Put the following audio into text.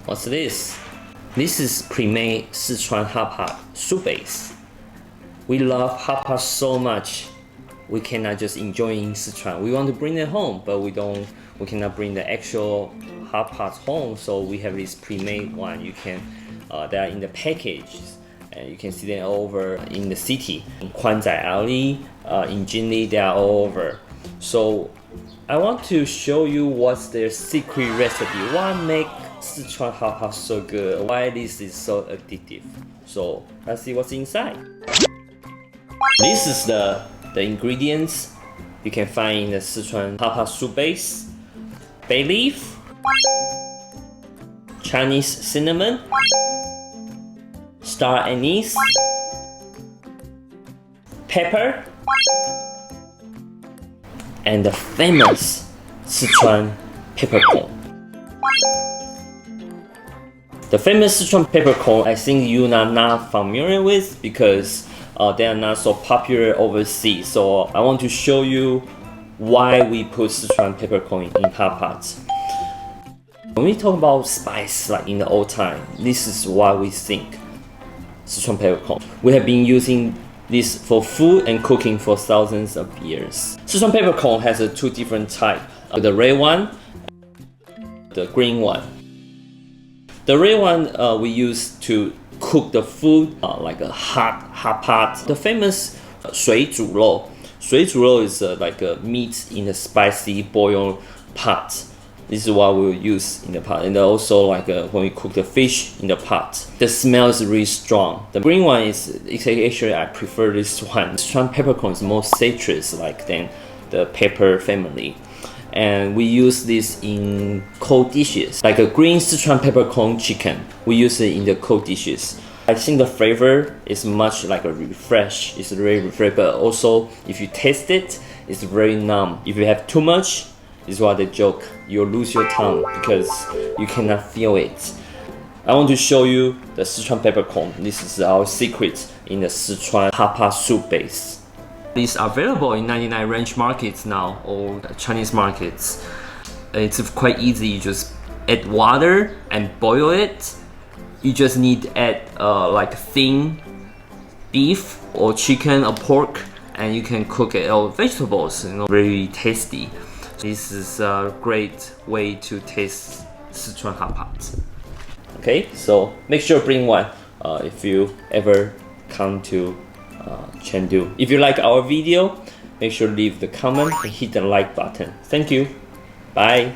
What's this? This is pre-made Sichuan Hotpot soup base. We love hotpot so much. We cannot just enjoy in Sichuan. We want to bring it home, but we cannot bring the actual hotpots home. So we have this pre-made one. You can, they are in the package, and you can see them all over in the city. In Kwanzai Alley, in Jinli, they are all over. So I want to show you what's their secret recipe. What makes Sichuan hotpot so good? Why this is so addictive? So let's see what's inside. This is the ingredients you can find in the Sichuan hotpot soup base: bay leaf, Chinese cinnamon, star anise, pepper, and the famous Sichuan peppercorn. The famous Sichuan peppercorn, I think you are not familiar with because they are not so popular overseas. So I want to show you why we put Sichuan peppercorn in hotpots. When we talk about spice, like in the old time, this is why we think Sichuan peppercorn. We have been using this for food and cooking for thousands of years. Sichuan peppercorn has two different types: the red one, the green one. The red one we use to cook the food like a hot pot. The famous 水煮肉. 水煮肉 is like a meat in a spicy boiled pot. This is what we'll use in the pot, and also like when we cook the fish in the pot. The smell is really strong. The green one is actually I prefer this one. Sichuan peppercorn is more citrus like than the pepper family. And we use this in cold dishes, like a green Sichuan peppercorn chicken. We use it in the cold dishes. I think the flavor is much like a refresh. It's very refresh, but also if you taste it, it's very numb. If you have too much, this is what the joke, you'll lose your tongue because you cannot feel it. I want to show you the Sichuan peppercorn. This is our secret in the Sichuan hotpot soup base. These are available in 99 ranch markets now, or Chinese markets. It's quite easy. You just add water and boil it. You just need to add like thin beef or chicken or pork, and you can cook it or vegetables. Very tasty. This is a great way to taste Sichuan hotpot. Okay, so make sure to bring one if you ever come to Chengdu. If you like our video, make sure to leave the comment and hit the like button. Thank you. Bye.